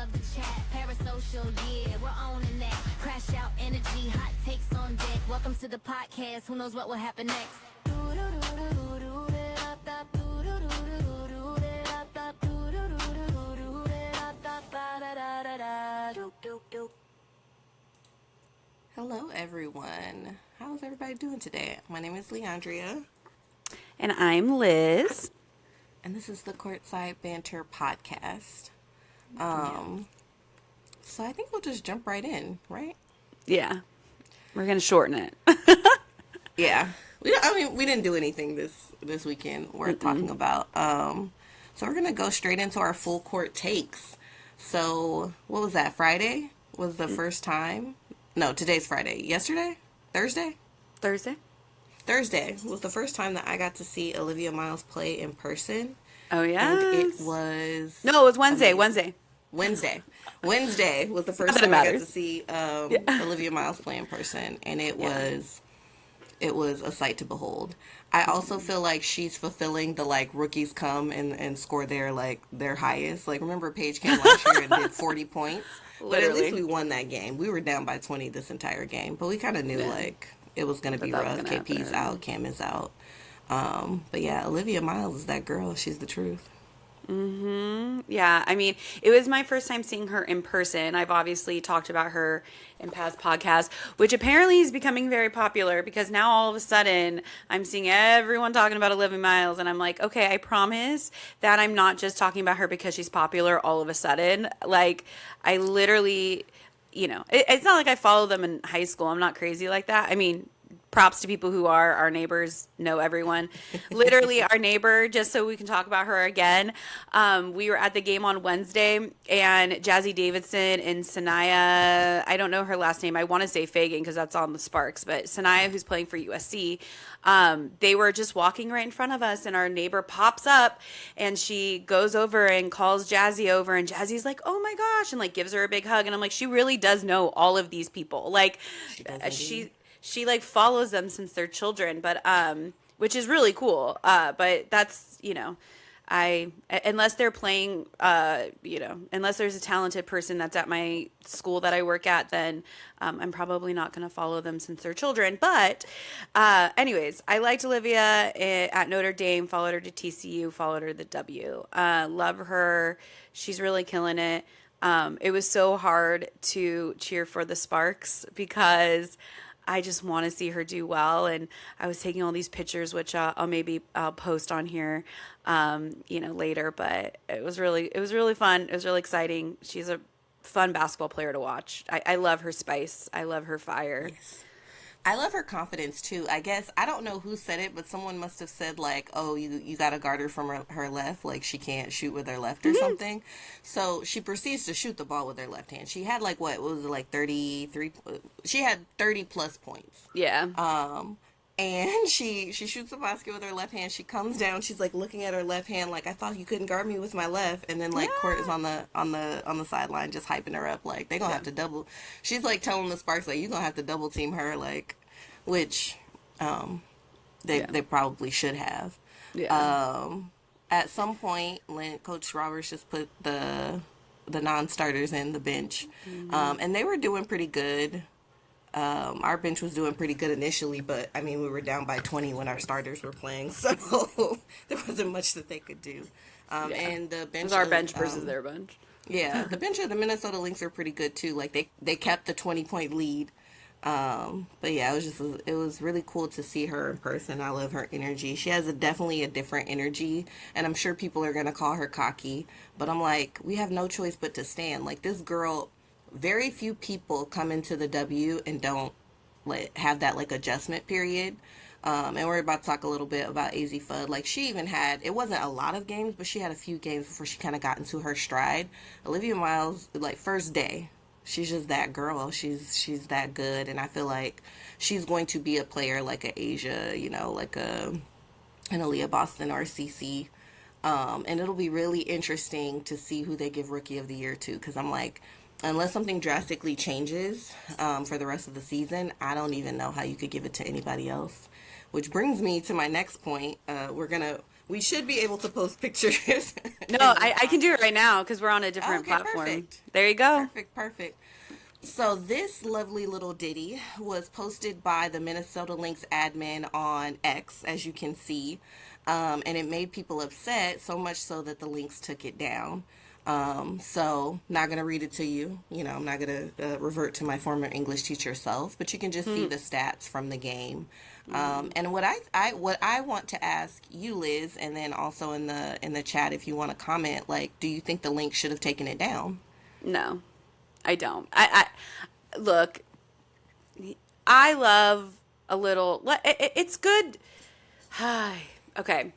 love the chat. Parasocial, yeah, we're owning that. Crash out energy, hot takes on deck. Welcome to the podcast. Who knows what will happen next? Hello, everyone. How's everybody doing today? My name is Leandria. And I'm Liz. And this is the Courtside Bant3r podcast. So I think we'll just jump right in, right? Yeah. We're going to shorten it. Yeah. We didn't do anything this weekend worth talking about. So we're going to go straight into our full court takes. So what was that? Friday was the first time. No, today's Friday. Yesterday? Thursday? Thursday Was the first time that I got to see Olivia Miles play in person. Oh, yeah. And it was... No, it was Wednesday. Wednesday was the first time I got to see Olivia Miles play in person. And it was a sight to behold. I also feel like she's fulfilling the, like, rookies come and score their highest. Like, remember Paige came last year and did 40 points? But at least we won that game. We were down by 20 this entire game. But we kind of knew, like, it was going to be rough. KP's out. Cam is out. But, yeah, Olivia Miles is that girl. She's the truth. Yeah, I mean, it was my first time seeing her in person. I've obviously talked about her in past podcasts, which apparently is becoming very popular because now all of a sudden I'm seeing everyone talking about Olivia Miles, and I'm like, okay, I promise that I'm not just talking about her because she's popular all of a sudden. Like, I literally, it's not like I follow them in high school. I'm not crazy like that. I mean, props to people who are our neighbors, know everyone. Literally our neighbor, just so we can talk about her again. We were at the game on Wednesday, and Jazzy Davidson and Taniya, I don't know her last name. I want to say Fagan because that's on the Sparks, but Taniya, who's playing for USC, they were just walking right in front of us, and our neighbor pops up, and she goes over and calls Jazzy over, and Jazzy's like, oh my gosh, and like gives her a big hug. And I'm like, she really does know all of these people. Like, she like follows them since they're children, but which is really cool. But that's, unless they're playing, unless there's a talented person that's at my school that I work at, then I'm probably not going to follow them since they're children. But anyways, I liked Olivia at Notre Dame, followed her to TCU, followed her to the W. Love her. She's really killing it. It was so hard to cheer for the Sparks because I just want to see her do well. And I was taking all these pictures, which I'll post on here, later. But it was really fun. It was really exciting. She's a fun basketball player to watch. I love her spice. I love her fire. Yes. I love her confidence too. I guess I don't know who said it, but someone must have said like, "Oh, you got to guard her from her left, like she can't shoot with her left or something." So she proceeds to shoot the ball with her left hand. She had like what was it, like 33? She had 30 plus points. Yeah. And she shoots the basket with her left hand. She comes down. She's like looking at her left hand, like I thought you couldn't guard me with my left. And then like Court is on the sideline just hyping her up, like they gonna have to double. She's like telling the Sparks like you gonna have to double team her, like which they probably should have. Yeah. At some point, Coach Roberts just put the non-starters in the bench, and they were doing pretty good. Our bench was doing pretty good initially, but I mean, we were down by 20 when our starters were playing, so there wasn't much that they could do. And the bench, it was our bench versus their bench. Yeah, the bench of the Minnesota Lynx are pretty good too. Like they kept the 20-point lead. But yeah, it was really cool to see her in person. I love her energy. She has definitely a different energy, and I'm sure people are gonna call her cocky, but I'm like, we have no choice but to stand. Like this girl. Very few people come into the W and don't have that like adjustment period. And we're about to talk a little bit about AZ Fudd. Like she even had, it wasn't a lot of games, but she had a few games before she kind of got into her stride. Olivia Miles, like first day, she's just that girl. She's that good, and I feel like she's going to be a player like a Asia, like an Aaliyah Boston or CC. And it'll be really interesting to see who they give Rookie of the Year to, because I'm like, unless something drastically changes for the rest of the season, I don't even know how you could give it to anybody else. Which brings me to my next point. We should be able to post pictures No, in this I can do it right podcast. now because we're on a Oh, different okay, platform. perfect. There you go. Perfect, perfect. So this lovely little ditty was posted by the Minnesota Lynx admin on X, as you can see, and it made people upset so much so that the Lynx took it down. So not gonna read it to you. You know, I'm not gonna revert to my former English teacher self, but you can just see the stats from the game. And what I want to ask you, Liz, and then also in the chat, if you want to comment, like, do you think the Lynx should have taken it down? No, I don't. I look. I love a little. It's good. Okay.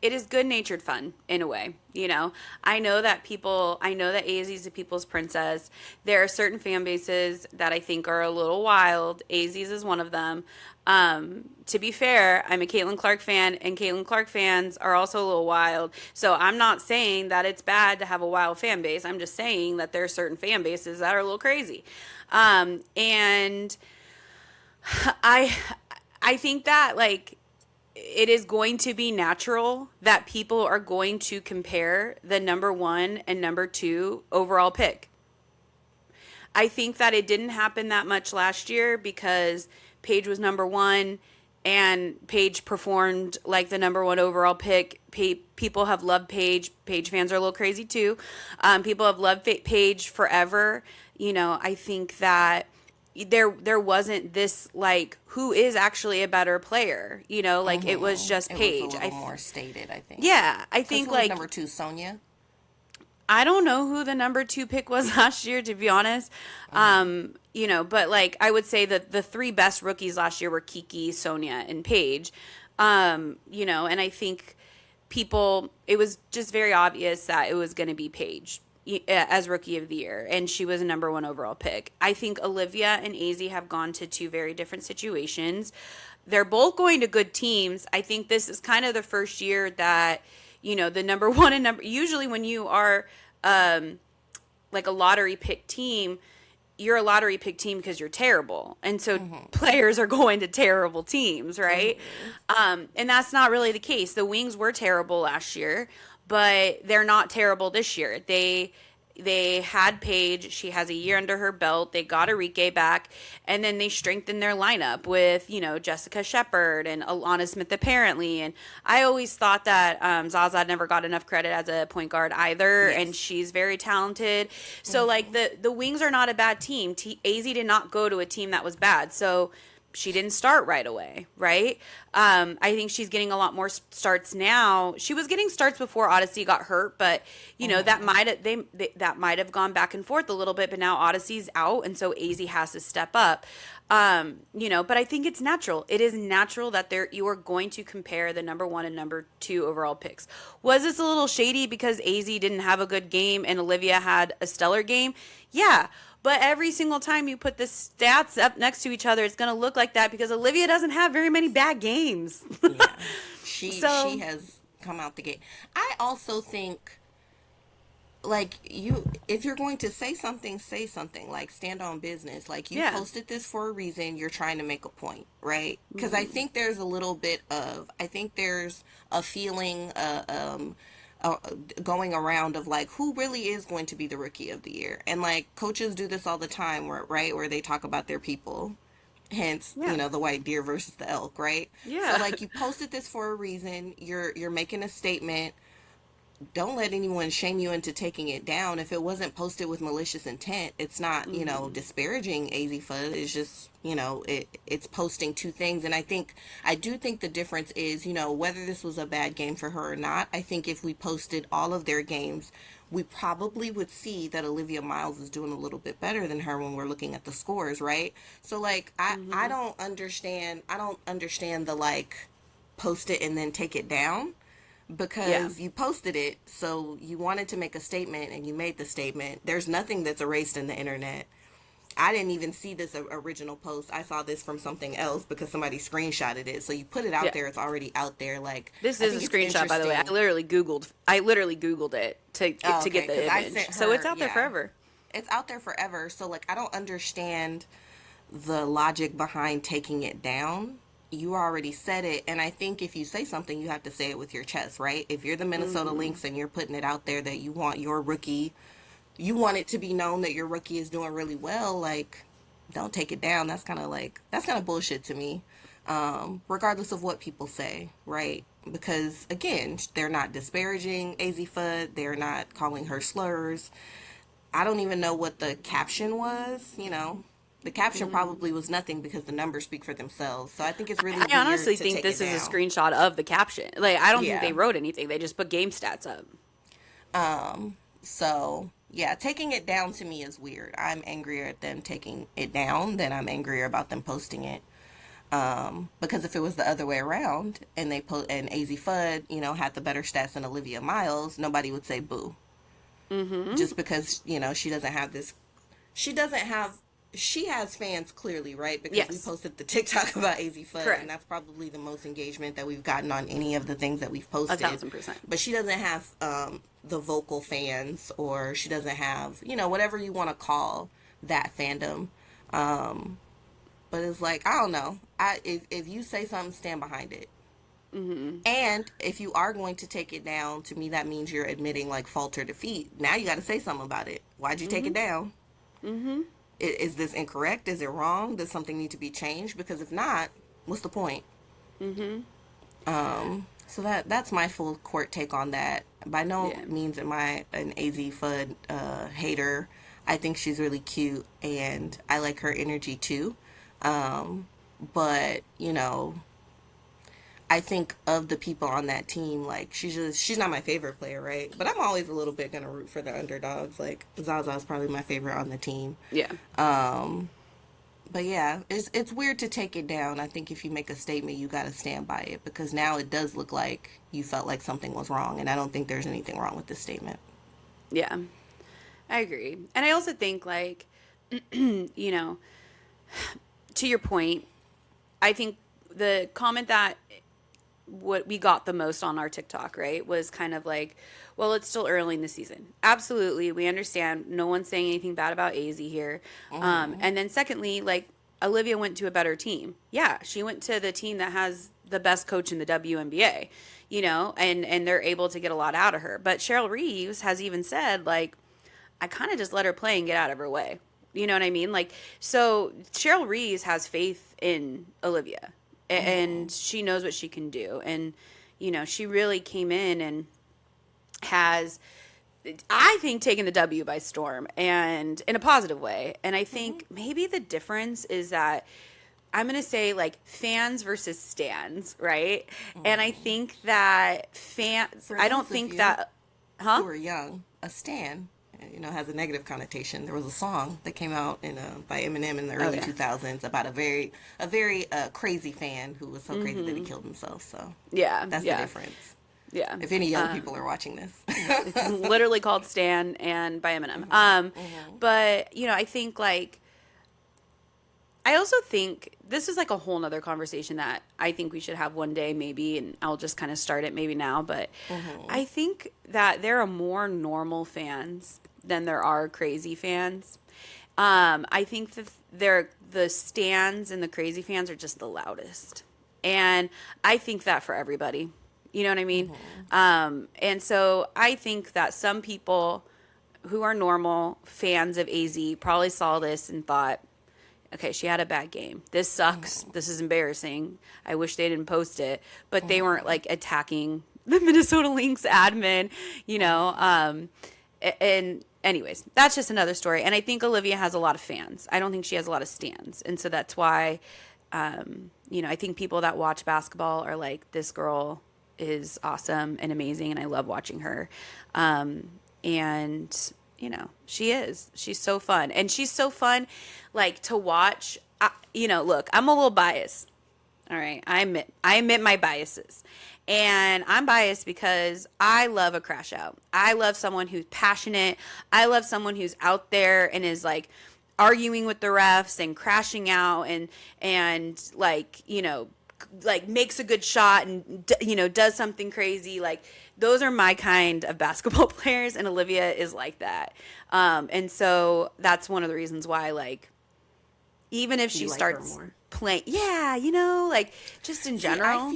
It is good natured fun in a way, you know. I know that AZ is a people's princess. There are certain fan bases that I think are a little wild. AZ's is one of them. To be fair, I'm a Caitlin Clark fan, and Caitlin Clark fans are also a little wild. So I'm not saying that it's bad to have a wild fan base. I'm just saying that there are certain fan bases that are a little crazy. And I think that, like, it is going to be natural that people are going to compare the number 1 and number 2 overall pick. I think that it didn't happen that much last year because Paige was number 1 and Paige performed like the number 1 overall pick. People have loved Paige. Paige fans are a little crazy too. People have loved Paige forever. You know, I think that there wasn't this, like, who is actually a better player, you know, like it was just Paige. It was a little more stated, I think. Yeah, I think, who was like, number 2, Sonia? I don't know who the number 2 pick was last year, to be honest. You know, but, like, I would say that the 3 best rookies last year were Kiki, Sonia, and Paige. You know, and I think it was just very obvious that it was going to be Paige as rookie of the year, and she was a number 1 overall pick. I think Olivia and AZ have gone to 2 very different situations. They're both going to good teams. I think this is kind of the first year that, you know, the number 1 and usually when you are like a lottery pick team, you're a lottery pick team because you're terrible. And so players are going to terrible teams, right? And that's not really the case. The Wings were terrible last year, but they're not terrible this year. They had Paige. She has a year under her belt. They got Enrique back, and then they strengthened their lineup with, you know, Jessica Shepard and Alana Smith apparently. And I always thought that Zaza never got enough credit as a point guard either, and she's very talented. So like the Wings are not a bad team. AZ did not go to a team that was bad. So she didn't start right away, right? I think she's getting a lot more starts now. She was getting starts before Odyssey got hurt, but you know that might have gone back and forth a little bit. But now Odyssey's out, and so AZ has to step up. You know, but I think it's natural. It is natural that you are going to compare the number 1 and number 2 overall picks. Was this a little shady because AZ didn't have a good game and Olivia had a stellar game? Yeah. But every single time you put the stats up next to each other, it's going to look like that because Olivia doesn't have very many bad games. Yeah. She has come out the gate. I also think, like, if you're going to say something, like, stand on business. Like, you posted this for a reason. You're trying to make a point, right? Because I think there's a little bit of, I think there's a feeling going around of, like, who really is going to be the rookie of the year. And, like, coaches do this all the time, where they talk about their people. Hence, you know, the white deer versus the elk, right? Yeah. So, like, you posted this for a reason. You're making a statement. Don't let anyone shame you into taking it down. If it wasn't posted with malicious intent, it's not, you know, disparaging AZ Fudd. It's just, you know, it's posting 2 things. And I do think the difference is, you know, whether this was a bad game for her or not, I think if we posted all of their games, we probably would see that Olivia Miles is doing a little bit better than her when we're looking at the scores, right? So, like, I don't understand the, like, post it and then take it down. Because you posted it, so you wanted to make a statement, and you made the statement. There's nothing that's erased in the internet. I didn't even see this original post. I saw this from something else because somebody screenshotted it. So you put it out there; it's already out there. Like, this is a screenshot, by the way. I literally Googled it to get the image, so it's out there forever. it's out there forever. So like, I don't understand the logic behind taking it down. You already said it, and I think if you say something, you have to say it with your chest, right? If you're the Minnesota Lynx and you're putting it out there that you want your rookie, you want it to be known that your rookie is doing really well, like, don't take it down. That's kind of bullshit to me. Regardless of what people say, right? Because again, they're not disparaging AZ Fudd, they're not calling her slurs. I don't even know what the caption was, you know. The caption probably was nothing because the numbers speak for themselves. So I think it's really weird I honestly to think take this it is a down. screenshot of the caption. Like, I don't think Yeah. they wrote anything. They just put game stats up. So yeah, taking it down to me is weird. I'm angrier at them taking it down than I'm angrier about them posting it. Because if it was the other way around and and AZ Fudd, you know, had the better stats than Olivia Miles, nobody would say boo. Just because, you know, she doesn't have, she has fans clearly, right? Because we Yes. posted the TikTok about AZ Fudd, Correct. and that's probably the most engagement that we've gotten on any of the things that we've 1,000%. posted. But she doesn't have the vocal fans, or she doesn't have, you know, whatever you want to call that fandom. But it's like, I don't know. If you say something, stand behind it. And if you are going to take it down, to me that means you're admitting like fault or defeat. Now you got to say something about it. Why'd you take it down? Is this incorrect? Is it wrong? Does something need to be changed? Because if not, what's the point? So that's my full court take on that. By no Yeah. means am I an AZ Fudd hater. I think she's really cute, and I like her energy too. But you know, I think of the people on that team, like she's not my favorite player, right? But I'm always a little bit gonna root for the underdogs. Like Zaza's probably my favorite on the team. Yeah. But yeah, it's weird to take it down. I think if you make a statement, you gotta stand by it, because now it does look like you felt like something was wrong, and I don't think there's anything wrong with this statement. Yeah. I agree. And I also think, like, you know, to your point, I think the comment that what we got the most on our TikTok, right, was kind of like, well, it's still early in the season. Absolutely. We understand. No one's saying anything bad about AZ here. And then secondly, like, Olivia went to a better team. Yeah, she went to the team that has the best coach in the WNBA, you know, and they're able to get a lot out of her. But Cheryl Reeves has even said, like, I kind of just let her play and get out of her way. You know what I mean? Like, so Cheryl Reeves has faith in Olivia, and she knows what she can do. And, you know, she really came in and has, I think, taken the W by storm, and in a positive way. And I think maybe the difference is that I'm going to say, like, fans versus stans, right? And I think that For I those don't of think you that, who are young, a stan, you know, has a negative connotation. There was a song that came out by Eminem in the early 2000s about a very crazy fan who was so crazy that he killed himself. So yeah, that's yeah, the difference. yeah. If any young people are watching this. It's literally called Stan and by Eminem. But, you know, I think, like, I also think this is like a whole nother conversation that I think we should have one day, maybe, and I'll just kind of start it maybe now. But I think that there are more normal fans than there are crazy fans. I think that the stans and the crazy fans are just the loudest. And I think that for everybody. You know what I mean? And so I think that some people who are normal fans of AZ probably saw this and thought, okay, she had a bad game. This sucks. This is embarrassing. I wish they didn't post it. But they weren't, like, attacking the Minnesota Lynx admin, you know. And anyways, that's just another story. And I think Olivia has a lot of fans. I don't think she has a lot of stans. And so that's why, you know, I think people that watch basketball are like, this girl is awesome and amazing, and I love watching her. And, you know, she's so fun. And she's so fun, like, to watch. You know, look, I'm a little biased. All right. I admit my biases. And I'm biased because I love a crash out. I love someone who's passionate. I love someone who's out there and is, like, arguing with the refs and crashing out and like, you know, like makes a good shot and does something crazy. Like those are my kind of basketball players, and Olivia is like that. And so that's one of the reasons why, like, even if she You like her starts more. playing, yeah, like just in See, general.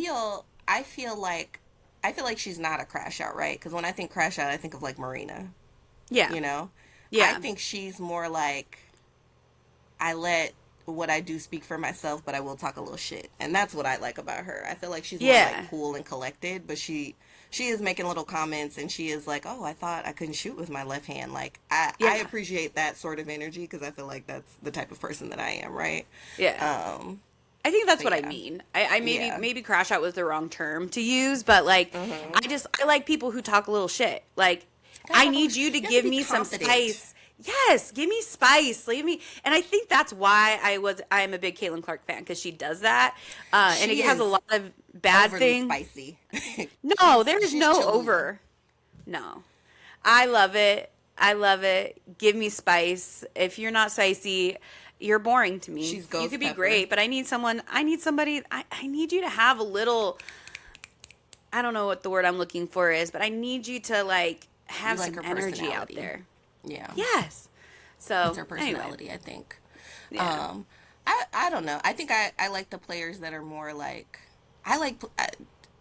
I feel like she's not a crash out, right? Because when I think crash out, I think of like Marina. Yeah. You know, I Yeah. think she's more like, I let what I do speak for myself, but I will talk a little shit, and that's what I like about her. I feel like she's more Yeah. like cool and collected, but she is making little comments, and she is like, oh, I thought I couldn't shoot with my left hand. Like I Yeah. appreciate that sort of energy because I feel like that's the type of person that I am, right? Yeah. Um, I think that's but what I yeah, mean. I yeah. maybe crash out was the wrong term to use, but like Mm-hmm. I like people who talk a little shit. Like Gotta I talk a need little, you to you have to give be me some confident. spice. Yes, give me spice. Leave me. And I think that's why I am a big Caitlin Clark fan, because she does that. And She it has a is lot of bad overly things. spicy. No, there is She's no Cholula. over. No. I love it. I love it. Give me spice. If you're not spicy, you're boring to me. She's You ghost could be pepper. great, but I need somebody, I need you to have a little, I don't know what the word I'm looking for is, but I need you to like You have like some her energy out personality. there. Yeah. Yes. It's So, her anyway. personality, I think. Yeah. Um, I don't know. I think I like the players that are more like, I like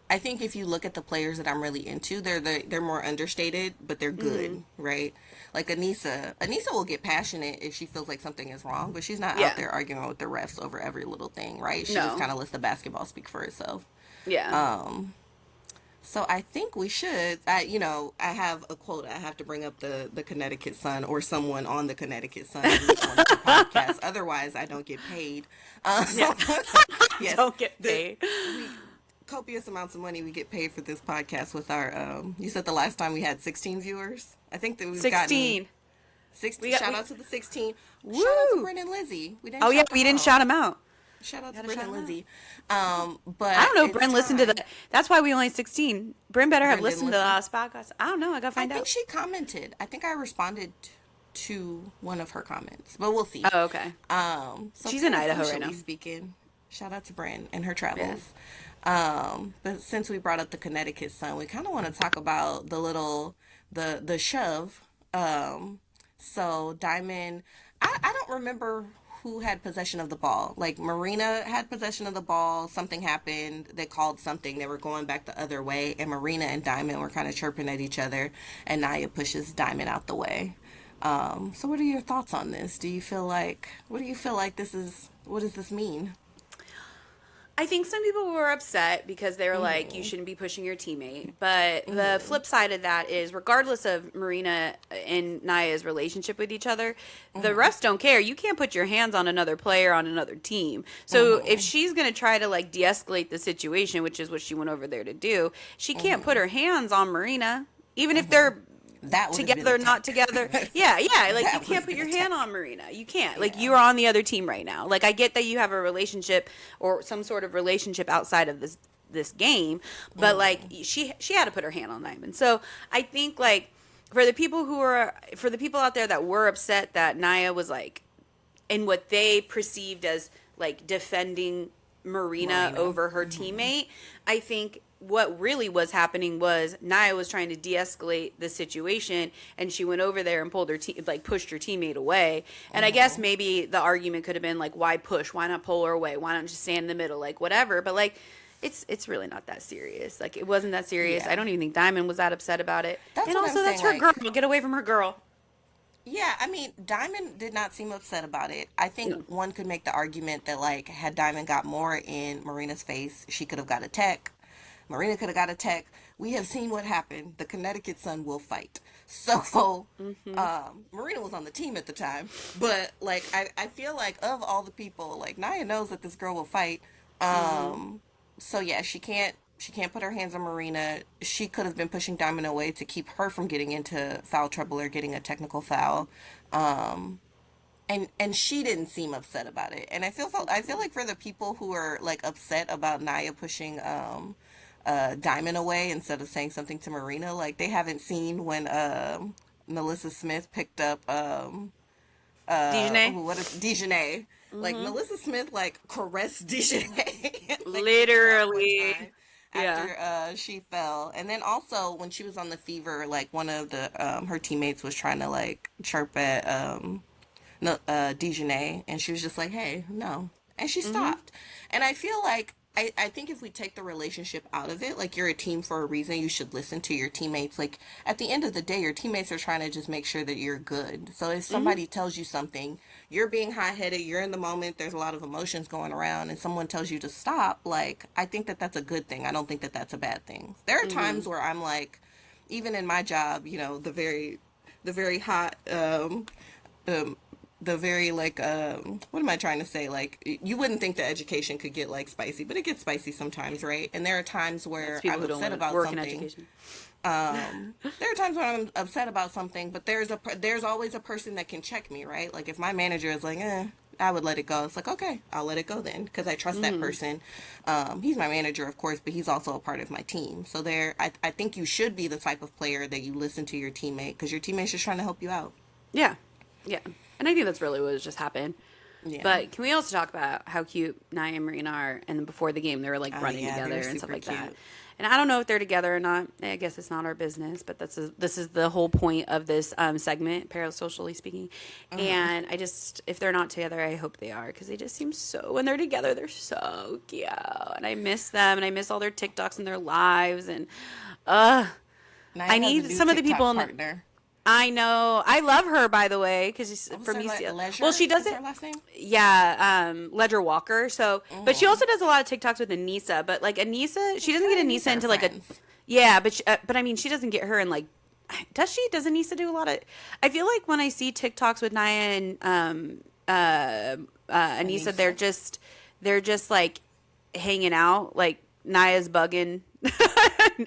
I think if you look at the players that I'm really into, they're more understated, but they're Mhm. good, right? Like Anissa. Anissa will get passionate if she feels like something is wrong, but she's not out Yeah. there arguing with the refs over every little thing, right? She just No. kind of lets the basketball speak for itself. Yeah. So I think we should. I have a quote. I have to bring up the Connecticut Sun or someone on the Connecticut Sun at least once per podcast. Otherwise, I don't get paid. Um, Yeah. yes, Don't get the paid. we copious amounts of money we get paid for this podcast with our. You said the last time we had 16 viewers. I think that we've gotten 16. 60. We got Shout we out to the 16. Shout out to Woo. Brent and Lizzie. We didn't Oh yeah, shout we them didn't out. shout him out. Shout out to Gotta Brent shout and him out. Lizzie. I But don't know if it's Bren listened to time. that. That's why we only 16. Bren better have Brent didn't listened to the listen. last podcast. I don't know. I gotta I find think out. she commented. I think I responded to one of her comments, but we'll see. Oh, okay. So She's in kind of Idaho right socially now. speaking, shout out to Brand and her Yeah. travels. But since we brought up the Connecticut Sun, we kind of want to talk about the shove. So Diamond, I don't remember who had possession of the ball. Like Marina had possession of the ball. Something happened. They called something. They were going back the other way, and Marina and Diamond were kind of chirping at each other. And Naya pushes Diamond out the way. So what are your thoughts on this? What do you feel like this is? What does this mean? I think some people were upset because they were like, you shouldn't be pushing your teammate. But the flip side of that is, regardless of Marina and Naya's relationship with each other, the refs don't care. You can't put your hands on another player on another team. So if she's going to try to like de-escalate the situation, which is what she went over there to do, she can't put her hands on Marina, even if they're That would have been together, a not tech. together. Yeah, yeah. Like That you would've can't put been your a hand tech. on Marina. You can't. Like Yeah. you are on the other team right now. Like I get that you have a relationship or some sort of relationship outside of this game, but like she had to put her hand on Diamond. So I think like for the people out there that were upset that Naya was like in what they perceived as like defending Marina over her teammate, I think what really was happening was Naya was trying to de-escalate the situation, and she went over there and pushed her teammate away. And I guess maybe the argument could have been like, why push? Why not pull her away? Why not just stand in the middle? Like whatever. But like, it's really not that serious. Like it wasn't that serious. Yeah. I don't even think Diamond was that upset about it. That's And what I'm also, that's saying, her like- girl. Get away from her girl. Yeah, I mean, Diamond did not seem upset about it. I think No. one could make the argument that, like, had Diamond got more in Marina's face, she could have got a tech. Marina could have got a tech. We have seen what happened. The Connecticut Sun will fight. So, Marina was on the team at the time. But, like, I feel like of all the people, like, Naya knows that this girl will fight. So, yeah, she can't put her hands on Marina. She could have been pushing Diamond away to keep her from getting into foul trouble or getting a technical foul. And she didn't seem upset about it. And I feel like for the people who are like upset about Naya pushing Diamond away instead of saying something to Marina, like they haven't seen when Melissa Smith picked up Dejanay? what is Dejanay? Like Melissa Smith like caressed Dejanay and Like picture of one Literally. time Yeah. after she fell. And then also when she was on the fever, like one of the her teammates was trying to like chirp at no Dejanay, and she was just like, "Hey, no," and she Mm-hmm. stopped. And I feel like I think if we take the relationship out of it, like you're a team for a reason, you should listen to your teammates. Like at the end of the day, your teammates are trying to just make sure that you're good. So if Mm-hmm. somebody tells you something, you're being hot headed, you're in the moment, there's a lot of emotions going around, and someone tells you to stop, like I think that that's a good thing. I don't think that that's a bad thing. There are Mm-hmm. times where I'm like, even in my job, you know, the very hot um the very like what am I trying to say, like you wouldn't think that education could get like spicy, but it gets spicy sometimes, right? And there are times That's where people I'm who don't upset about work in something. education. There are times when I'm upset about something, but there's always a person that can check me, right? Like if my manager is like, I would let it go. It's like, okay, I'll let it go then because I trust that Mm-hmm. person. He's my manager, of course, but he's also a part of my team. So I think you should be the type of player that you listen to your teammate because your teammate's just trying to help you out. Yeah. Yeah. And I think that's really what has just happened. Yeah. But can we also talk about how cute Nia and Marina are? And then before the game, they were like Oh running yeah, together they're and stuff super like that. cute. And I don't know if they're together or not. I guess it's not our business, but this is the whole point of this segment, parasocially speaking. Uh-huh. And I just, if they're not together, I hope they are because they just seem so. When they're together, they're so cute, and I miss them, and I miss all their TikToks and their lives, and uh, I Naya has a need new some of the people TikTok in the. partner. I know. I love her, by the way, because What's from her UCLA. Well, Leisure? she does Is her it. last name? Yeah, Ledger Walker. So, but she Mm-hmm. also does a lot of TikToks with Anissa. But like Anissa, she doesn't Her get and Anissa Nisa are into like a. friends. Yeah, but I mean, she doesn't get her in like. Does she? Does Anissa do a lot of? I feel like when I see TikToks with Naya and Anissa, Anissa? they're just like hanging out. Like Naya's bugging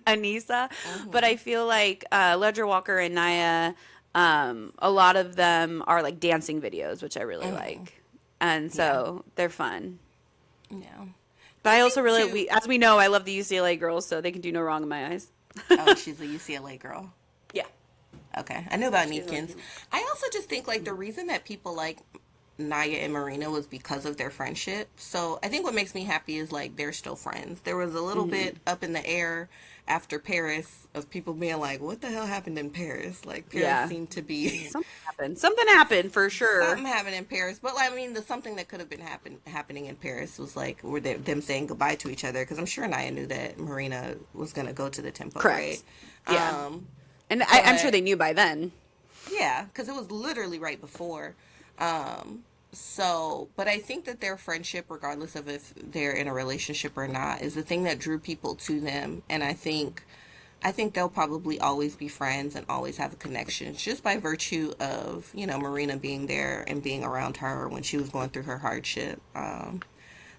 Anissa, but Mm-hmm. I feel like Ledger Walker and Naya, a lot of them are like dancing videos, which I really Mm-hmm. like, and Yeah. so they're fun. Yeah. But I I also think really, too. as we know, I love the UCLA girls, so they can do no wrong in my eyes. Oh, she's a UCLA girl. Yeah, Okay, I knew about she's really Neekins. cute. I also just think like the reason that people like Naya and Marina was because of their friendship. So I think what makes me happy is like they're still friends. There was a little bit up in the air after Paris of people being like, "What the hell happened in Paris?" Like Paris Yeah, seemed to be something happened. Something happened for sure. something happened in Paris. But I mean, the something that could have been happening in Paris was like were them saying goodbye to each other because I'm sure Naya knew that Marina was gonna go to the tempo, right? Correct. Yeah, Um, and I'm sure but they knew by then. yeah, because it was literally right before. Um, but I think that their friendship, regardless of if they're in a relationship or not, is the thing that drew people to them. And I think they'll probably always be friends and always have a connection just by virtue of, you know, Marina being there and being around her when she was going through her hardship.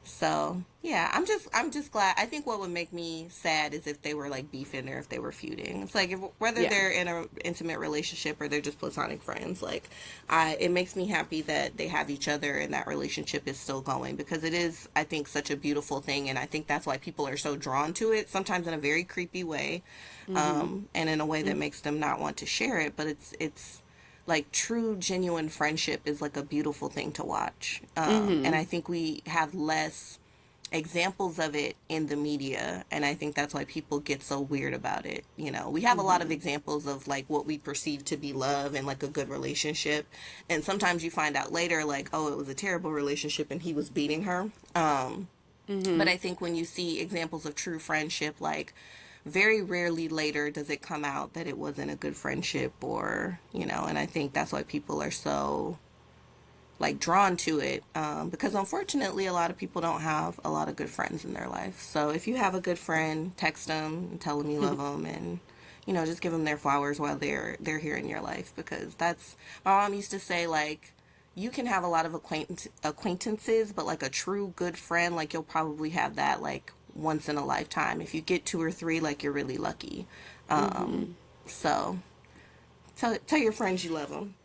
So yeah, I'm just glad. I think what would make me sad is if they were like beefing or if they were feuding. It's like whether Yeah. they're in a intimate relationship or they're just platonic friends. Like it makes me happy that they have each other and that relationship is still going because it is, I think, such a beautiful thing, and I think that's why people are so drawn to it. Sometimes in a very creepy way, Mm-hmm. and in a way that makes them not want to share it. But it's like true genuine friendship is like a beautiful thing to watch, and Mm-hmm. I think we have less examples of it in the media, and I think that's why people get so weird about it. You know, we have a lot of Mm-hmm. examples of like what we perceive to be love and like a good relationship, and sometimes you find out later like, oh, it was a terrible relationship and he was beating her. But Mm-hmm. I think when you see examples of true friendship, like very rarely later does it come out that it wasn't a good friendship, or you know, and I think that's why people are so like drawn to it, because unfortunately a lot of people don't have a lot of good friends in their life. So if you have a good friend, text them and tell them you love them, and you know, just give them their flowers while they're here in your life, because that's, my mom used to say, like, you can have a lot of acquaintances, but like a true good friend, like you'll probably have that like once in a lifetime. If you get two or three, like you're really lucky. um Mm-hmm. so tell your friends you love them.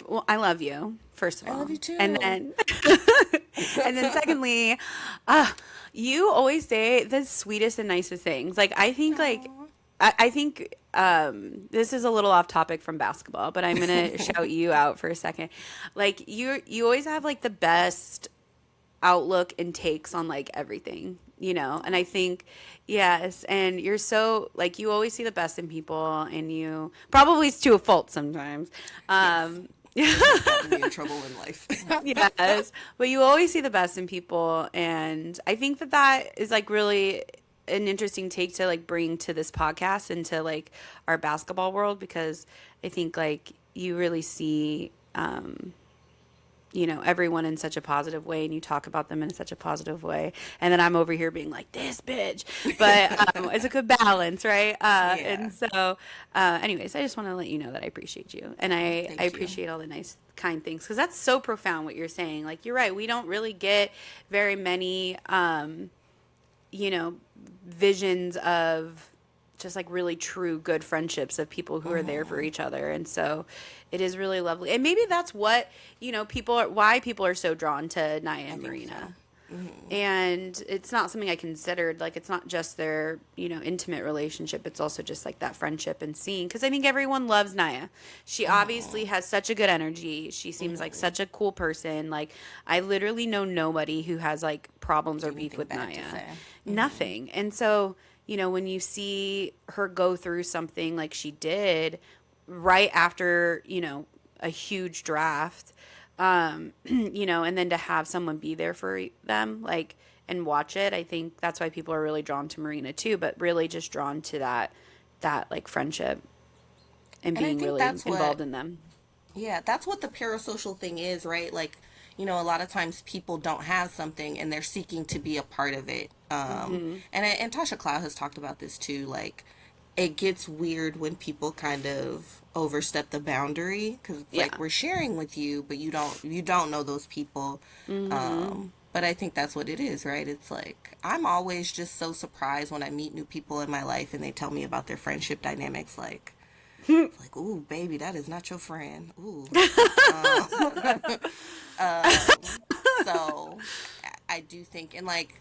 Well, I love you, first of I love all. you And too. then, and then secondly, uh, you always say the sweetest and nicest things. Like, I think, like, Aww. I think this is a little off topic from basketball, but I'm going to shout you out for a second. Like, you always have, like, the best outlook and takes on, like, everything. And I think, yes, and you're so, like, you always see the best in people, and you probably to a fault sometimes. Yes. Um, Which has gotten me in trouble in life. yes, but you always see the best in people, and I think that that is like really an interesting take to like bring to this podcast and to like our basketball world, because I think like you really see everyone in such a positive way, and you talk about them in such a positive way. And then I'm over here being like, this bitch. But it's a good balance, right? Yeah. And so, anyways, I just want to let you know that I appreciate you. And I Thank you. appreciate all the nice, kind things, because that's so profound what you're saying. Like, you're right. We don't really get very many, you know, visions of just like really true good friendships of people who are there for each other. And so it is really lovely. And maybe that's what, why people are so drawn to Naya I and think so. Marina. And it's not something I considered. Like, it's not just their, intimate relationship. It's also just like that friendship and seeing. Because I think everyone loves Naya. She obviously has such a good energy. She seems like such a cool person. Like, I literally know nobody who has like problems or beef Anything with bad to Naya. say. Nothing. And so, when you see her go through something like she did right after, a huge draft, and then to have someone be there for them, like, and watch it, I think that's why people are really drawn to Marina too, but really just drawn to that like friendship and And I being think really that's what, involved in them. yeah, that's what the parasocial thing is, right? Like, a lot of times people don't have something and they're seeking to be a part of it. And Tasha Cloud has talked about this too. Like, it gets weird when people kind of overstep the boundary because it's Yeah. like we're sharing with you, but you don't know those people. But I think that's what it is, right? It's like I'm always just so surprised when I meet new people in my life and they tell me about their friendship dynamics. Like, it's like, ooh, baby, that is not your friend. Ooh. So I do think, and like,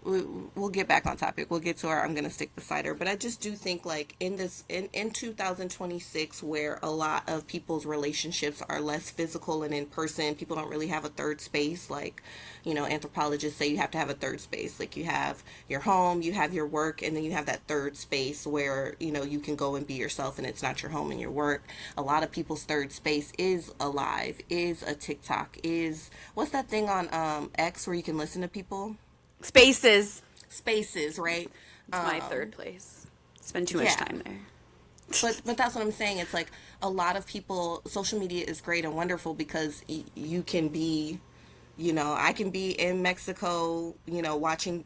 we'll get back on topic. We'll get to our I'm gonna stick beside her. But I just do think like in 2026 where a lot of people's relationships are less physical and in person, people don't really have a third space. Like, anthropologists say you have to have a third space. Like you have your home, you have your work, and then you have that third space where, you can go and be yourself and it's not your home and your work. A lot of people's third space is a live, is a TikTok, is what's that thing on X where you can listen to people? Spaces. Spaces, right? It's my third place. Spend too much Yeah. time there. But that's what I'm saying. It's like a lot of people. Social media is great and wonderful because you can be, I can be in Mexico, watching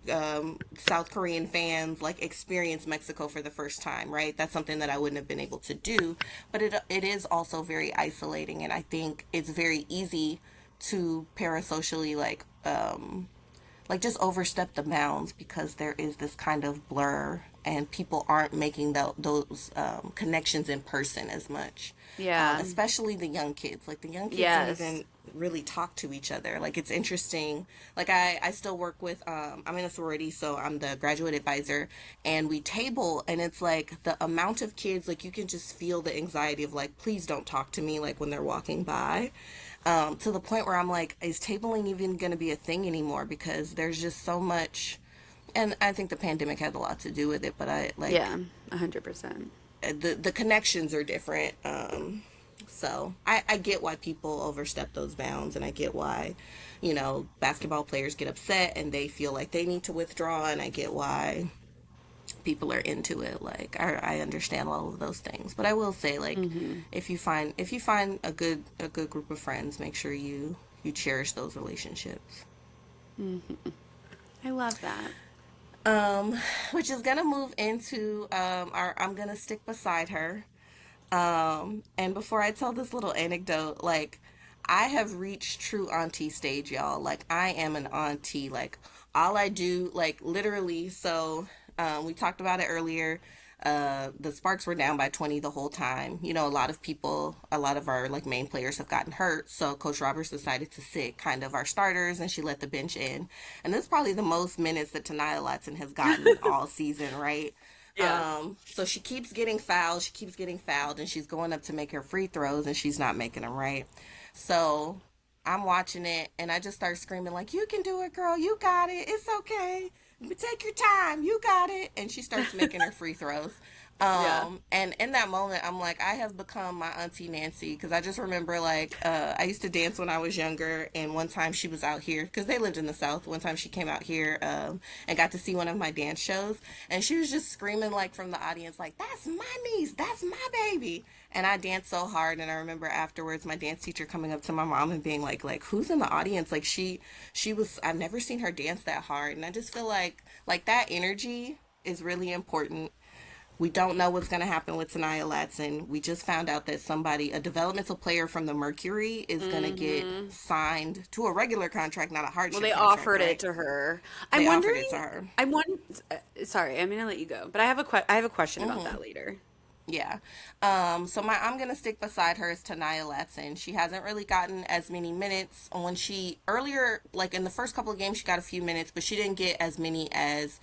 South Korean fans like experience Mexico for the first time, right? That's something that I wouldn't have been able to do. But it is also very isolating, and I think it's very easy to parasocially like just overstep the bounds because there is this kind of blur and people aren't making those connections in person as much. Yeah. Especially the young kids. Like the young kids don't Yes. even really talk to each other. Like it's interesting. Like I still work with, I'm in a sorority, so I'm the graduate advisor and we table and it's like the amount of kids, like you can just feel the anxiety of like, please don't talk to me like when they're walking by. To the point where I'm like, is tabling even going to be a thing anymore? Because there's just so much, and I think the pandemic had a lot to do with it. But I like Yeah. 100%. the connections are different. So I get why people overstep those bounds, and I get why, basketball players get upset and they feel like they need to withdraw, and I get why people are into it. Like I understand all of those things, but I will say like if you find a good group of friends, make sure you cherish those relationships. I love that. Which is gonna move into our I'm gonna stick beside her. And before I tell this little anecdote, like I have reached true auntie stage, y'all. Like I am an auntie. Like all I do, like literally. So we talked about it earlier. The Sparks were down by 20 the whole time. A lot of people, a lot of our like main players have gotten hurt. So Coach Roberts decided to sit kind of our starters and she let the bench in. And this is probably the most minutes that Taniya Latson has gotten all season, right? Yeah. So she keeps getting fouled. She keeps getting fouled, and she's going up to make her free throws, and she's not making them right. So I'm watching it, and I just start screaming like, "You can do it, girl! You got it! It's okay!" take your time, you got it. And she starts making her free throws. Yeah. And in that moment, I'm like, I have become my auntie Nancy, because I just remember, like, I used to dance when I was younger, and one time she was out here because they lived in the South. One time she came out here, and got to see one of my dance shows, and she was just screaming like from the audience, like, "That's my niece, that's my baby!" And I danced so hard, and I remember afterwards my dance teacher coming up to my mom and being like, "Who's in the audience?" Like, she was, I've never seen her dance that hard, and I just feel like that energy is really important. We don't know what's going to happen with Taniya Latson. We just found out that somebody, a developmental player from the Mercury, is going to get signed to a regular contract, not a Well, hardship they contract, offered it right? to her. I'm They offered wondering. it to her. I'm one. Sorry, I'm gonna let you go, but I have a question about that later. Yeah. So my I'm gonna stick beside her is Taniya Latson. She hasn't really gotten as many minutes. When she earlier, like in the first couple of games, she got a few minutes, but she didn't get as many as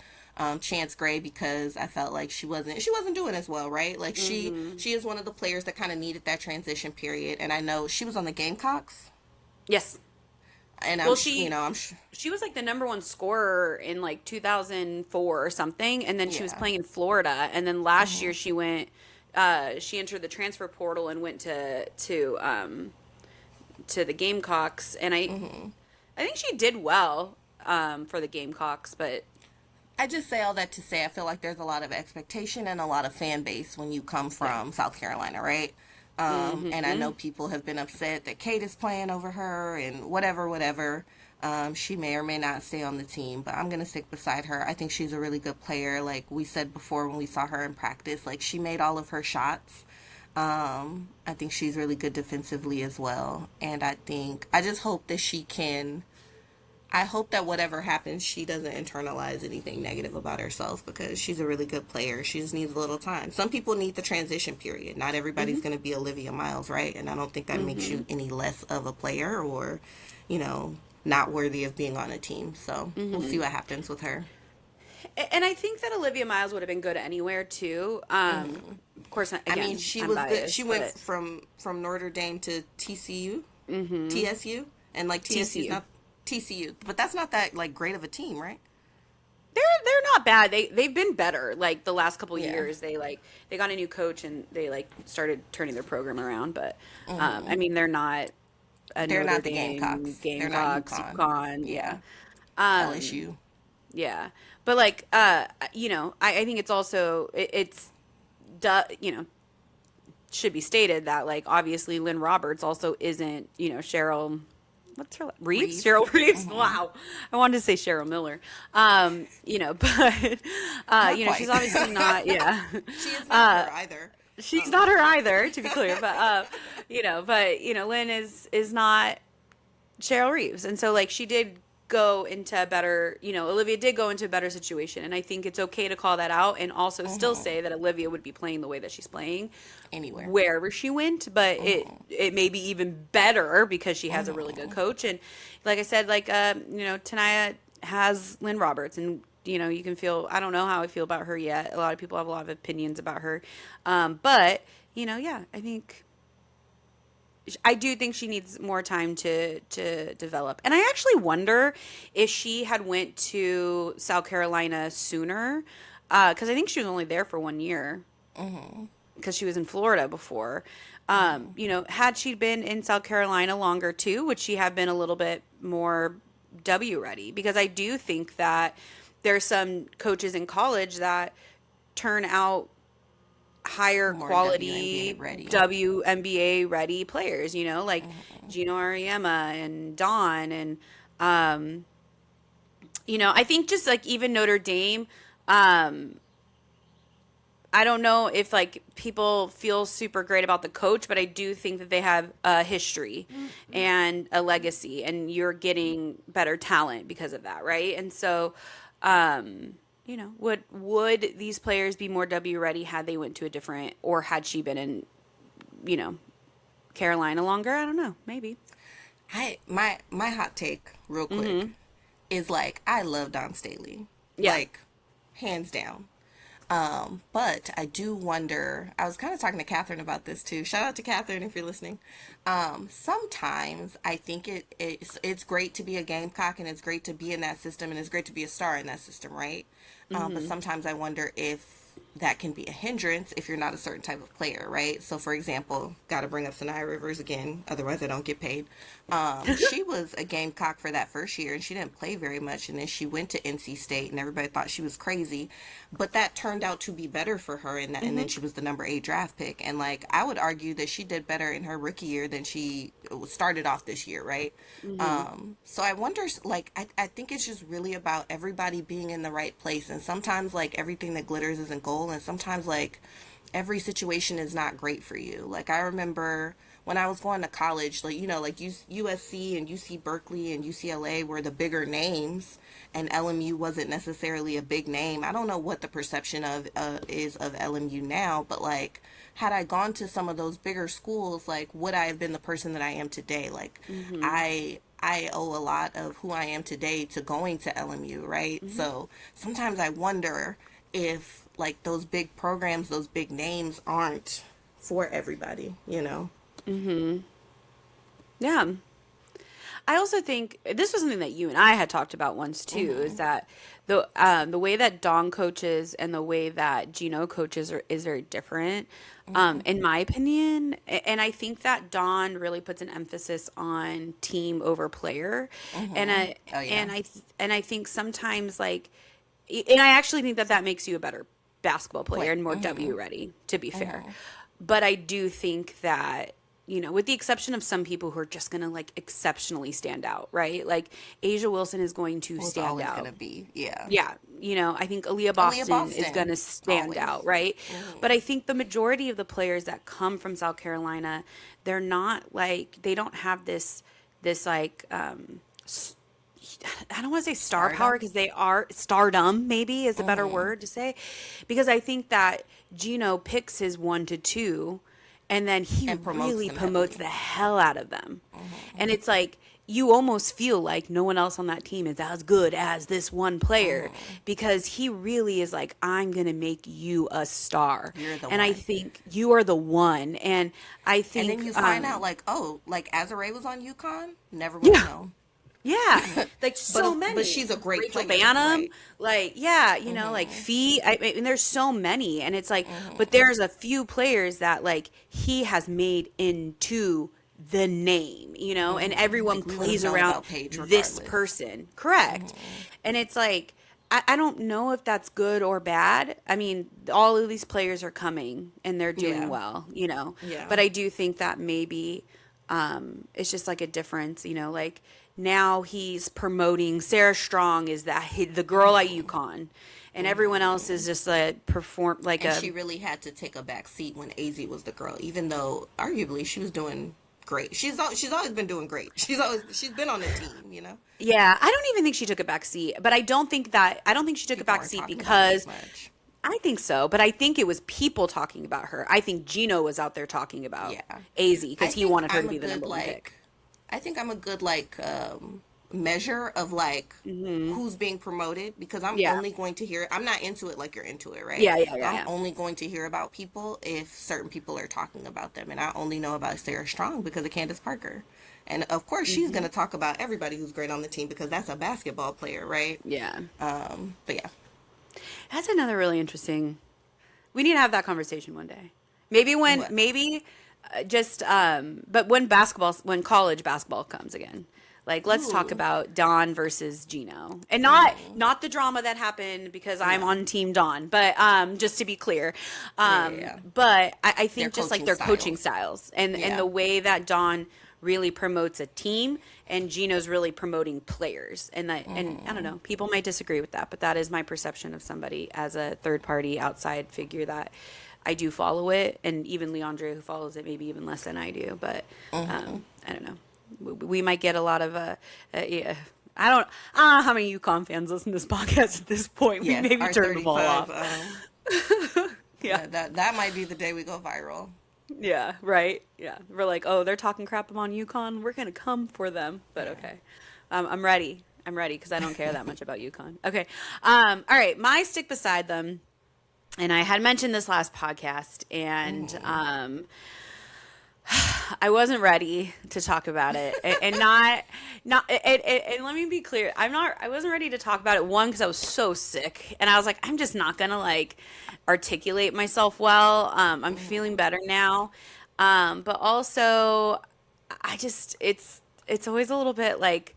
Chance Gray, because I felt like she wasn't doing as well, right? Like she is one of the players that kind of needed that transition period, and I know she was on the Gamecocks, Yes. and Well, I'm she was like the number one scorer in like 2004 or something, and then she was yeah. playing in Florida, and then last year she went. She entered the transfer portal and went to the Gamecocks, and I think she did well for the Gamecocks, but I just say all that to say I feel like there's a lot of expectation and a lot of fan base when you come yeah. from South Carolina, right? And I know people have been upset that Kate is playing over her and whatever, whatever. She may or may not stay on the team, but I'm going to stick beside her. I think she's a really good player. Like we said before when we saw her in practice, like she made all of her shots. I think she's really good defensively as well. And I just hope that I hope that whatever happens, she doesn't internalize anything negative about herself, because she's a really good player. She just needs a little time. Some people need the transition period. Not everybody's going to be Olivia Miles, right? And I don't think that makes you any less of a player, or, you know, not worthy of being on a team. So we'll see what happens with her. And I think that Olivia Miles would have been good anywhere too. Of course, I mean, again, she I'm was good. She biased, went but from Notre Dame to TSU, and like TSU's TCU. not TCU, but that's not that like great of a team, right? They're not bad. They've been better. Like the last couple Yeah. years, they got a new coach and they like started turning their program around. But I mean, they're not a They're Notre not the Dame, Gamecocks. They're not Gamecocks, UConn. UConn, yeah. Yeah. Um, LSU. yeah. But like, you know, I think it's also you know, should be stated that like obviously Lynn Roberts also isn't, you know, Cheryl. What's her Reeves? Reeves. Cheryl Reeves. Wow, I wanted to say Cheryl Miller. You know, but Not you know, she's quite. obviously not. Yeah, She is not her either. she's not her either, to be clear. But you know, Lynn is not Cheryl Reeves, and so like she did go into a better, you know, Olivia did go into a better situation, and I think it's okay to call that out, and also still say that Olivia would be playing the way that she's playing Anywhere. wherever she went, but it may be even better because she has a really good coach, and like I said, like you know, Taniya has Lynn Roberts, and you know, you can feel, I don't know how I feel about her yet. A lot of people have a lot of opinions about her, but you know, yeah, I do think she needs more time to develop. And I actually wonder if she had went to South Carolina sooner, because I think she was only there for 1 year, because she was in Florida before. You know, had she been in South Carolina longer too, would she have been a little bit more W ready? Because I do think that there's some coaches in college that turn out higher More quality WNBA ready. WNBA ready players, you know, like Gino Ariema and Dawn, and you know, I think just like even Notre Dame, I don't know if like people feel super great about the coach, but I do think that they have a history and a legacy, and you're getting better talent because of that, right? And so, you know, would these players be more W ready had they went to a different, or had she been in, you know, Carolina longer? I don't know, maybe. My hot take real quick is like I love Dawn Staley. Yeah. Like hands down. But I do wonder, I was kind of talking to Catherine about this too. Shout out to Catherine if you're listening. Sometimes I think it's great to be a gamecock and it's great to be in that system and it's great to be a star in that system, right? But sometimes I wonder if that can be a hindrance if you're not a certain type of player, right? So, for example, got to bring up Taniya Rivers again, otherwise I don't get paid. She was a gamecock for that first year, and she didn't play very much, and then she went to NC State, and everybody thought she was crazy, but that turned out to be better for her, and then she was the number 8 draft pick, and like I would argue that she did better in her rookie year than she started off this year, right? So I wonder, like, I think it's just really about everybody being in the right place, and sometimes like everything that glitters isn't gold, and sometimes like every situation is not great for you. Like I remember when I was going to college, like like USC and UC Berkeley and UCLA were the bigger names, and LMU wasn't necessarily a big name. I don't know what the perception of is of LMU now, but like had I gone to some of those bigger schools, like would I have been the person that I am today? Like I owe a lot of who I am today to going to LMU, right? So sometimes I wonder if like those big programs, those big names aren't for everybody, Yeah. I also think this was something that you and I had talked about once too, is that the way that Dawn coaches and the way that Gino coaches is very different, in my opinion. And I think that Dawn really puts an emphasis on team over player, and I Oh yeah. and I think sometimes like, and I actually think that that makes you a better basketball player Play. and more W ready, to be fair. But I do think that, with the exception of some people who are just going to like exceptionally stand out, right? Like Asia Wilson is going to Well, it's stand always out. gonna be, yeah. Yeah. I think Aaliyah Boston is going to stand Always. out, right? But I think the majority of the players that come from South Carolina, they're not like, they don't have this like, I don't want to say star power, Stardom. because they are stardom, maybe is a better word to say, because I think that Gino picks his 1 to 2 and then he And promotes really them promotes heavily. the hell out of them. And it's like you almost feel like no one else on that team is as good as this one player, because he really is like, I'm going to make you a star. You're the And I one. think you are the one. And I And think, then you find out like, oh, like Azare was on UConn? Never would have yeah. known. Yeah, like so But many. she's a great Rachel player, Bannum, right? like yeah, like Fee. I mean, there's so many, and it's like, but there's a few players that like he has made into the name, and everyone Like we would have plays known around about Paige this regardless. person, correct? And it's like I don't know if that's good or bad. I mean, all of these players are coming and they're doing Yeah. well. Yeah. But I do think that maybe it's just like a difference, like now he's promoting Sarah Strong is the girl at UConn, and everyone else is just like perform like And a she really had to take a back seat when AZ was the girl, even though arguably she was doing great. She's always been doing great. She's been on the team. yeah. I don't even think she took a back seat, but I don't think she took a People back aren't seat talking about it as because much. I think so, but I think it was people talking about her. I think Gino was out there talking about Yeah. AZ I because he think wanted her I'm to a be the good number one pick. I think I'm a good measure of like who's being promoted, because I'm Yeah. only going to hear, I'm not into it like you're into it, right? Yeah, yeah, yeah, I'm yeah. only going to hear about people if certain people are talking about them, and I only know about Sarah Strong because of Candace Parker. And of course she's going to talk about everybody who's great on the team because that's a basketball player, right? Yeah. But yeah. That's another really interesting. We need to have that conversation one day. What? But when college basketball comes again, like let's talk Ooh. about Dawn versus Gino, and not the drama that happened because I'm No. on Team Dawn, but just to be clear, Yeah. but I Their think just like coaching their coaching styles. styles and Yeah. the way that Dawn really promotes a team and Gino's really promoting players, and I don't know, people might disagree with that, but that is my perception of somebody as a third party outside figure that I do follow it, and even Leandre, who follows it, maybe even less than I do. But I don't know. We might get a lot of yeah. I don't know how many UConn fans listen to this podcast at this point. Yes, We maybe our turn them all 35. off. Yeah. That might be the day we go viral. Yeah. Right. Yeah. We're like, oh, they're talking crap on UConn. We're gonna come for them. But okay, I'm ready. I'm ready because I don't care that much about UConn. Okay. All right. My stick beside them and I had mentioned this last podcast, and I wasn't ready to talk about it, and and let me be clear, I wasn't ready to talk about it. One, because I was so sick, and I was like, I'm just not gonna like articulate myself well. I'm feeling better now, but also, it's always a little bit like,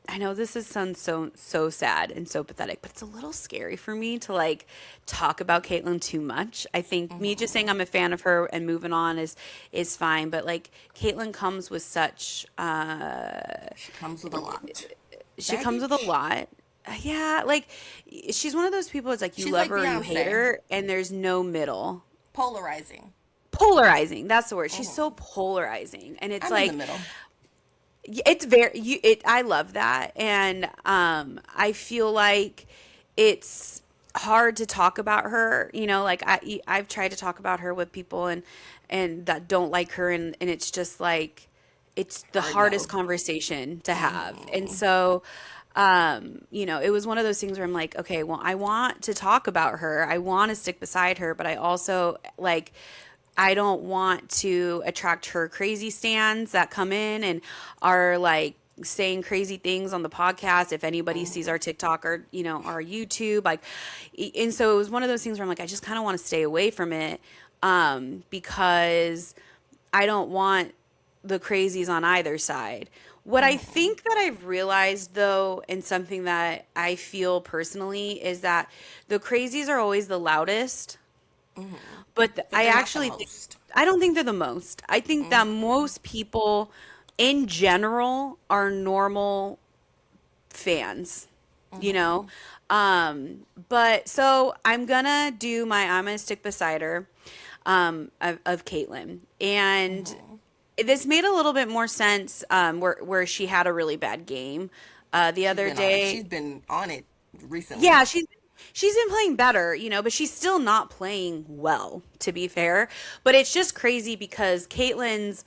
I know this sounds so sad and so pathetic, but it's a little scary for me to like talk about Caitlyn too much. I think me just saying I'm a fan of her and moving on is fine, but like Caitlyn comes with such She comes with a lot. she comes with a lot. Yeah, like she's one of those people. It's like you She's love like her or you Beyonce. hate her, and there's no middle. Polarizing. Polarizing. That's the word. She's so polarizing, and it's I'm like in the middle. it's I love that, and I feel like it's hard to talk about her, like I've tried to talk about her with people and that don't like her, and it's just like it's the hardest conversation to have. And so it was one of those things where I'm like, okay, well, I want to talk about her, I want to stick beside her, but I also like I don't want to attract her crazy stans that come in and are like saying crazy things on the podcast. If anybody sees our TikTok or, our YouTube, like, and so it was one of those things where I'm like, I just kind of want to stay away from it. Because I don't want the crazies on either side. What I think that I've realized, though, and something that I feel personally, is that the crazies are always the loudest. But I actually I don't think they're the most. I think that most people in general are normal fans, But so I'm gonna stick beside her of Caitlyn. And this made a little bit more sense where she had a really bad game the other day. She's been on it recently. Yeah, she's been playing better, but she's still not playing well, to be fair. But it's just crazy because Caitlyn's,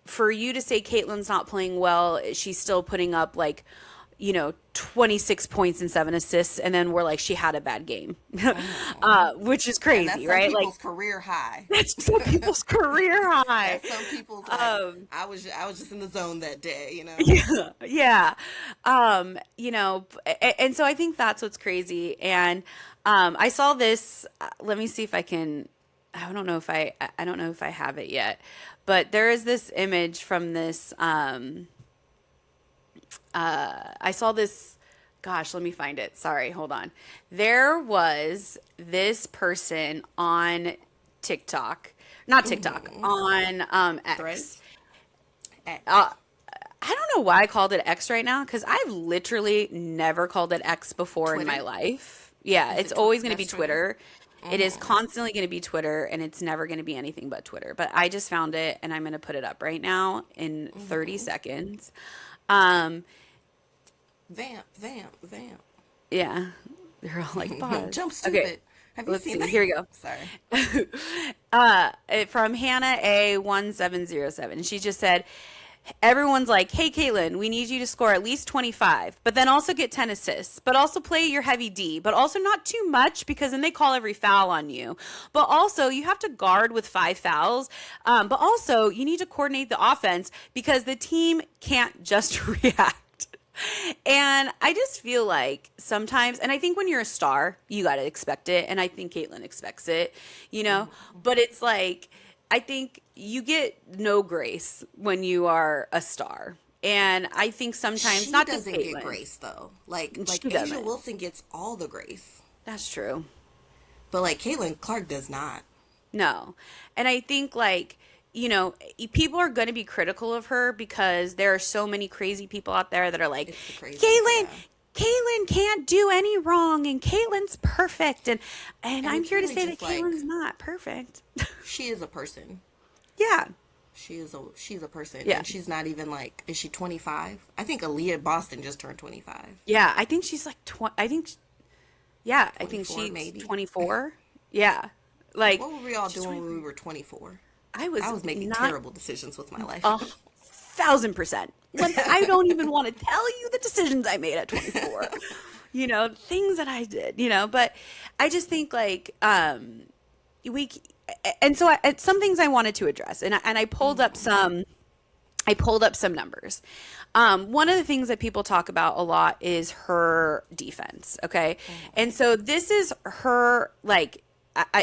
for you to say Caitlyn's not playing well, she's still putting up like, 26 points and 7 assists, and then we're like, she had a bad game, which is crazy, that's right? Some people's Like career high. That's some people's career high. That's some people's I was just in the zone that day, Yeah. And so I think that's what's crazy. And I saw this. Let me see if I can. I don't know if I have it yet, but there is this image from this. I saw this. Gosh, let me find it. Sorry, hold on. There was this person on TikTok, not TikTok, on X. Threads? X. I don't know why I called it X right now, because I've literally never called it X before in my life. Yeah, it's always going to be Twitter. It is constantly going to be Twitter, and it's never going to be anything but Twitter. But I just found it, and I'm going to put it up right now in 30 seconds. Vamp. Yeah. They're all like, pause. Jump stupid. Okay. Have you Let's seen see. that? Here we go. Sorry. From Hannah A1707. And she just said, everyone's like, hey, Caitlyn, we need you to score at least 25, but then also get 10 assists, but also play your heavy D, but also not too much because then they call every foul on you. But also you have to guard with 5 fouls. But also you need to coordinate the offense because the team can't just react. And I just feel like sometimes, and I think when you're a star, you got to expect it. And I think Caitlyn expects it, but it's like, I think you get no grace when you are a star. And I think sometimes, she not just doesn't Caitlyn. get grace though. Like Asia doesn't. Wilson gets all the grace. That's true. But like Caitlyn Clark does not. No. And I think like, people are going to be critical of her because there are so many crazy people out there that are like, Caitlyn can't do any wrong and Caitlyn's perfect. And I'm here to say that Caitlyn's not perfect. She is a person. Yeah. She's a person. Yeah. And she's not even like, is she 25? I think Aaliyah Boston just turned 25. Yeah. I think she's like, I think she's maybe 24. Yeah. Like, what were we all doing when we were 24? I was making terrible decisions with my life. 1,000%. I don't even want to tell you the decisions I made at 24. things that I did, but I just think like, we, and so some things I wanted to address, and I pulled up some, numbers. One of the things that people talk about a lot is her defense. Okay. And so this is her, like,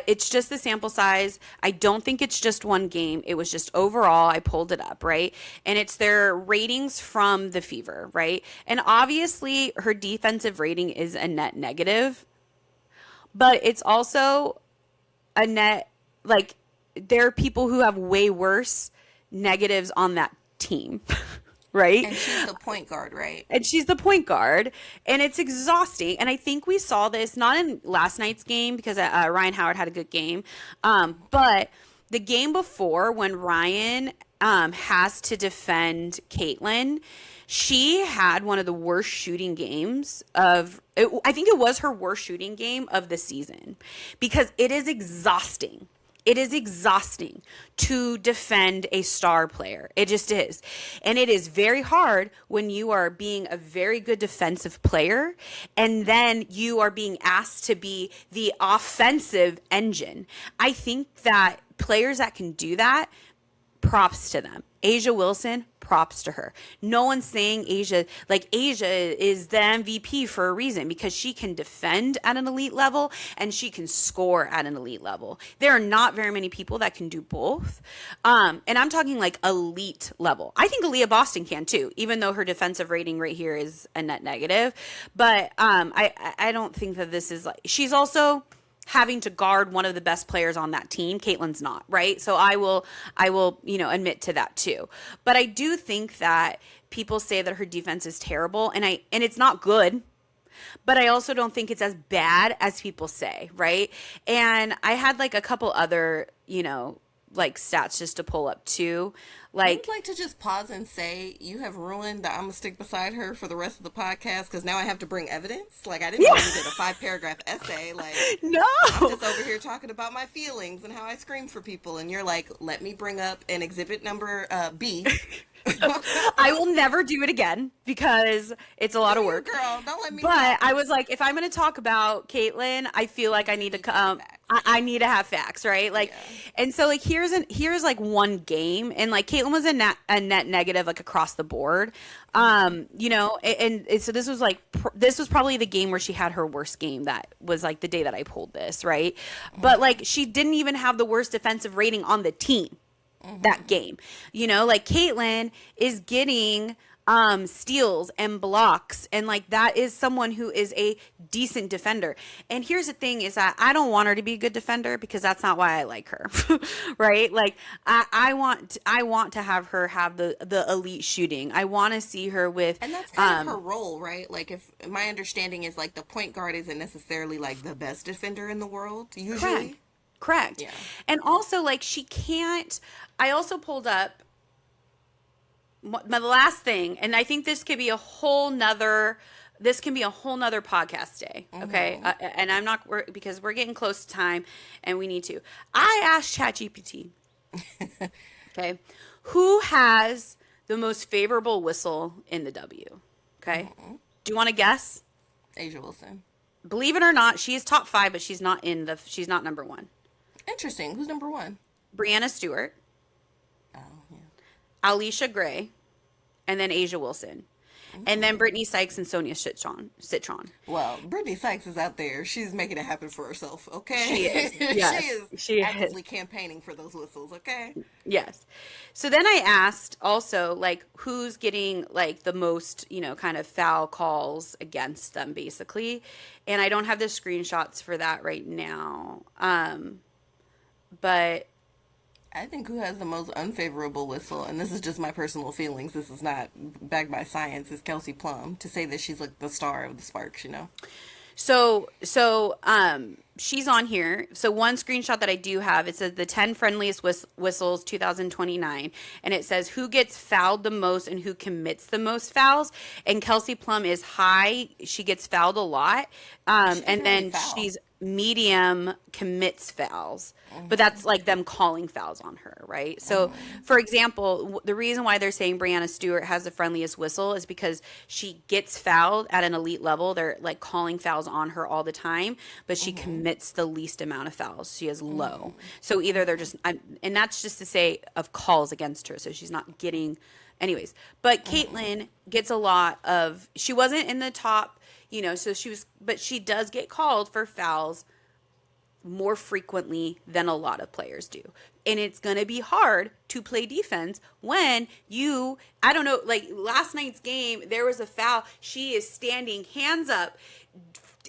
it's just the sample size. I don't think it's just one game. It was just overall. I pulled it up, right? And it's their ratings from the Fever, right? And obviously her defensive rating is a net negative, but it's also a net, like, there are people who have way worse negatives on that team. Right? And she's the point guard, right? And she's the point guard, and it's exhausting. And I think we saw this not in last night's game because Ryan Howard had a good game, but the game before when Ryan has to defend Caitlin, she had one of the worst shooting games I think it was her worst shooting game of the season, because it is exhausting. It is exhausting to defend a star player. It just is. And it is very hard when you are being a very good defensive player and then you are being asked to be the offensive engine. I think that players that can do that, props to them. A'ja Wilson, props to her. No one's saying A'ja is the MVP for a reason, because she can defend at an elite level and she can score at an elite level. There are not very many people that can do both. And I'm talking like elite level. I think Aaliyah Boston can too, even though her defensive rating right here is a net negative. But I don't think that this is like, she's also having to guard one of the best players on that team. Caitlin's not, right? So I will, admit to that too. But I do think that people say that her defense is terrible, and it's not good, but I also don't think it's as bad as people say, right? And I had like a couple other, like stats just to pull up too. I would like to just pause and say you have ruined the Imma Stick Beside Her for the rest of the podcast, because now I have to bring evidence. Like, I didn't know you did a 5-paragraph essay. Like, no, I'm just over here talking about my feelings and how I scream for people, and you're like, let me bring up an exhibit number B. I will never do it again because it's a lot of work. Girl, don't let me. But I was like, if I'm going to talk about Caitlin, I feel like I need to I need to have facts, right? Like, and so like here's like one game, and like Caitlin was a net negative like across the board, and so this was probably the game where she had her worst game. That was like the day that I pulled this, right? But like she didn't even have the worst defensive rating on the team. That game, like Caitlin is getting steals and blocks, and like that is someone who is a decent defender. And here's the thing is that I don't want her to be a good defender, because that's not why I like her. Right? Like I want to have her have the elite shooting. I want to see her with, and that's kind of her role, right? Like, if my understanding is like the point guard isn't necessarily like the best defender in the world usually. Correct. Yeah. And also, like, she can't. I also pulled up the last thing, and I think this could be a whole nother podcast day. Okay. And I'm not, because we're getting close to time and we need to. I asked ChatGPT, okay, who has the most favorable whistle in the W? Okay. Do you want to guess? A'ja Wilson. Believe it or not, she is top 5, but she's not she's not number 1. Interesting. Who's number 1? Brianna Stewart. Oh, yeah. Alicia Gray, and then A'ja Wilson. And then Brittany Sykes and Sonia Citron. Well, Brittany Sykes is out there. She's making it happen for herself, okay? She is. Yes, she is actively campaigning for those whistles, okay? Yes. So then I asked also, like, who's getting, like, the most, kind of foul calls against them, basically. And I don't have the screenshots for that right now. But I think who has the most unfavorable whistle, and this is just my personal feelings, this is not backed by science, is Kelsey Plum, to say that she's like the star of the Sparks, So she's on here. So one screenshot that I do have, it says the 10 friendliest whistles 2029, and it says who gets fouled the most and who commits the most fouls. And Kelsey Plum is high. She gets fouled a lot. And then medium commits fouls, but that's like them calling fouls on her, right? So, for example, the reason why they're saying Brianna Stewart has the friendliest whistle is because she gets fouled at an elite level. They're like calling fouls on her all the time, but she commits the least amount of fouls. She is low. So either they're just, and that's just to say of calls against her. So she's not getting, anyways. But Caitlyn gets a lot of, she wasn't in the top, you know, so she was, but she does get called for fouls more frequently than a lot of players do. And it's going to be hard to play defense when you, I don't know, like last night's game, there was a foul. She is standing hands up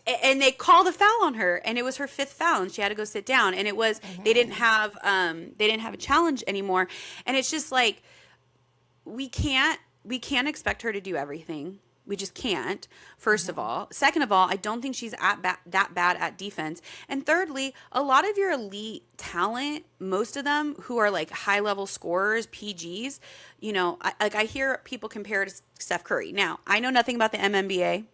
and they called a foul on her and it was her 5th foul and she had to go sit down. And it was, they didn't have a challenge anymore. And it's just like, we can't expect her to do everything. We just can't, first of all. Second of all, I don't think she's that bad at defense. And thirdly, a lot of your elite talent, most of them who are like high-level scorers, PGs, you know, I hear people compare to Steph Curry. Now, I know nothing about the MNBA,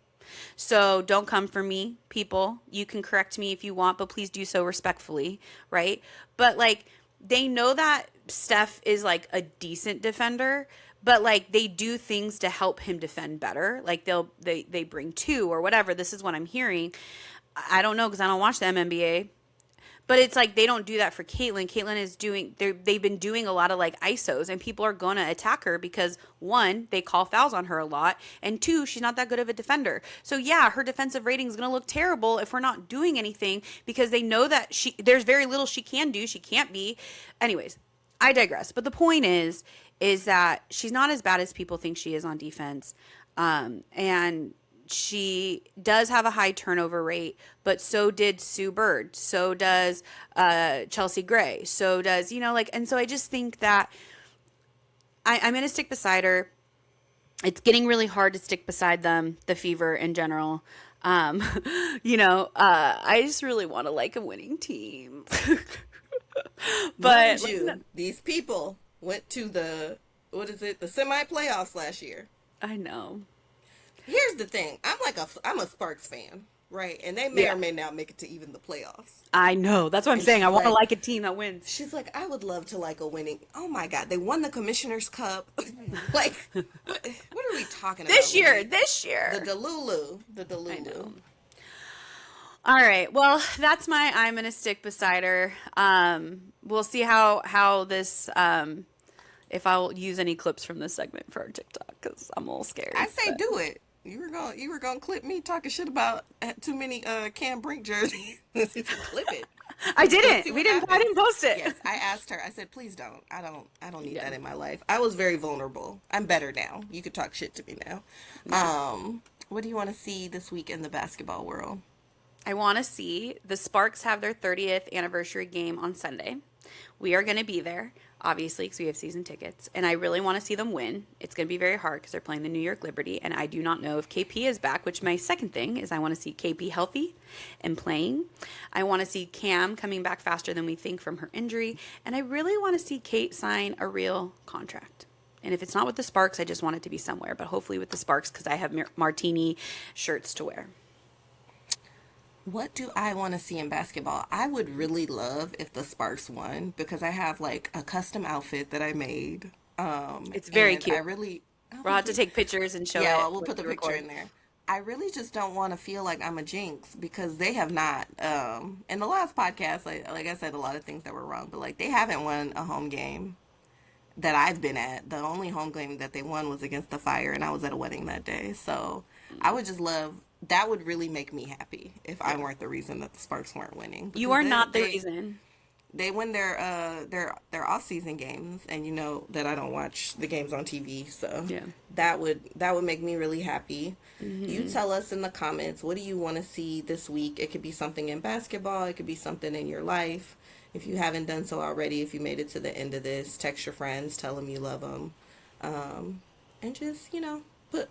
so don't come for me, people. You can correct me if you want, but please do so respectfully, right? But, like, they know that Steph is, like, a decent defender, but like they do things to help him defend better. Like they bring 2 or whatever. This is what I'm hearing. I don't know because I don't watch the MNBA. But it's like they don't do that for Caitlyn. Caitlyn is doing, they've been doing a lot of like ISOs and people are going to attack her because 1, they call fouls on her a lot. And 2, she's not that good of a defender. So yeah, her defensive rating is going to look terrible if we're not doing anything because they know that there's very little she can do. She can't be. Anyways, I digress. But the point is that she's not as bad as people think she is on defense. And she does have a high turnover rate, but so did Sue Bird. So does Chelsea Gray. So does, you know, like, and so I just think that I'm going to stick beside her. It's getting really hard to stick beside them, the Fever in general. You know, I just really want to like a winning team. But these people went to the semi-playoffs last year. I know. Here's the thing. I'm a Sparks fan, right? And they may or may not make it to even the playoffs. I know. That's what I'm saying. I want to like a team that wins. She's like, I would love to like a winning. Oh my God, they won the Commissioner's Cup. Like, what are we talking about? This year. The Delulu. I know. All right. Well, that's my I'm going to stick beside her. We'll see how this, if I'll use any clips from this segment for our TikTok, because I'm a little scared. I say do it. You were gonna clip me talking shit about too many Cam Brink jerseys. Clip it. I didn't. I didn't post it. Yes, I asked her. I said, please don't. I don't need that in my life. I was very vulnerable. I'm better now. You could talk shit to me now. What do you want to see this week in the basketball world? I want to see the Sparks have their 30th anniversary game on Sunday. We are going to be there, obviously, because we have season tickets. And I really want to see them win. It's going to be very hard because they're playing the New York Liberty. And I do not know if KP is back, which my second thing is I want to see KP healthy and playing. I want to see Cam coming back faster than we think from her injury. And I really want to see Kate sign a real contract. And if it's not with the Sparks, I just want it to be somewhere. But hopefully with the Sparks because I have Martini shirts to wear. What do I want to see in basketball? I would really love if the Sparks won because I have like a custom outfit that I made. It's very cute. We'll have to take pictures and show it. Yeah, we'll put the picture in there. I really just don't want to feel like I'm a jinx because they have not. In the last podcast, like I said, a lot of things that were wrong, but like they haven't won a home game that I've been at. The only home game that they won was against the Fire, and I was at a wedding that day. So I would just love. That would really make me happy if I weren't the reason that the Sparks weren't winning. You are not the reason. They win their off-season games, and you know that I don't watch the games on TV, so that would make me really happy. Mm-hmm. You tell us in the comments, what do you want to see this week? It could be something in basketball. It could be something in your life. If you haven't done so already, if you made it to the end of this, text your friends, tell them you love them, and just, you know,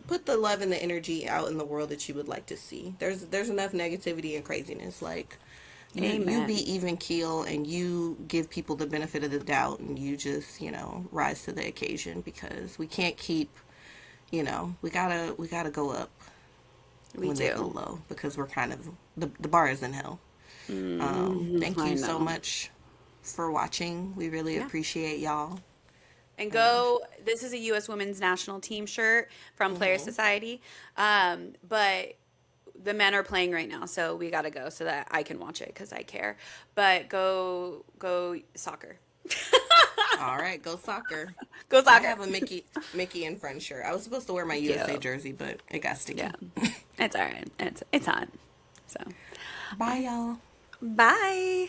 put the love and the energy out in the world that you would like to see. There's enough negativity and craziness. Like, you be even keel and you give people the benefit of the doubt and you just, you know, rise to the occasion because we can't keep, you know, we gotta go up when they go low because we're kind of, the bar is in hell. Thank I you so know. much for watching. We really Yeah. appreciate y'all. And go, this is a U.S. Women's National Team shirt from Player Hmm. Society. But the men are playing right now, so we got to go so that I can watch it because I care. But go soccer. All right, go soccer. Go I soccer. have a Mickey and Friends shirt. I was supposed to wear my USA Cute. jersey, but it got Yeah. sticky. It's all right. It's on. So, Bye, y'all. bye.